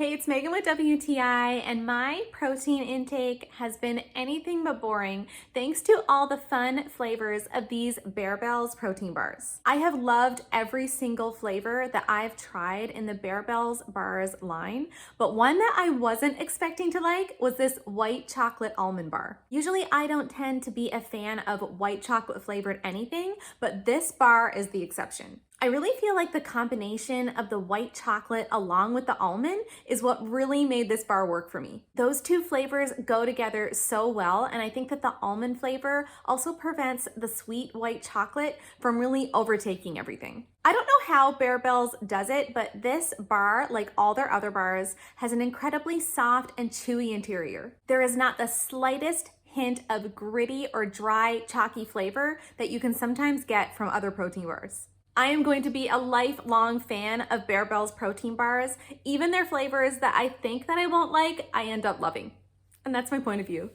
Hey, it's Megan with WTI, and my protein intake has been anything but boring thanks to all the fun flavors of these Barebells protein bars. I have loved every single flavor that I've tried in the Barebells bars line, but one that I wasn't expecting to like was this white chocolate almond bar. Usually I don't tend to be a fan of white chocolate flavored anything, but this bar is the exception. I really feel like the combination of the white chocolate along with the almond is what really made this bar work for me. Those two flavors go together so well, and I think that the almond flavor also prevents the sweet white chocolate from really overtaking everything. I don't know how Barebells does it, but this bar, like all their other bars, has an incredibly soft and chewy interior. There is not the slightest hint of gritty or dry, chalky flavor that you can sometimes get from other protein bars. I am going to be a lifelong fan of Barebells protein bars. Even their flavors that I think that I won't like, I end up loving. And that's my point of view.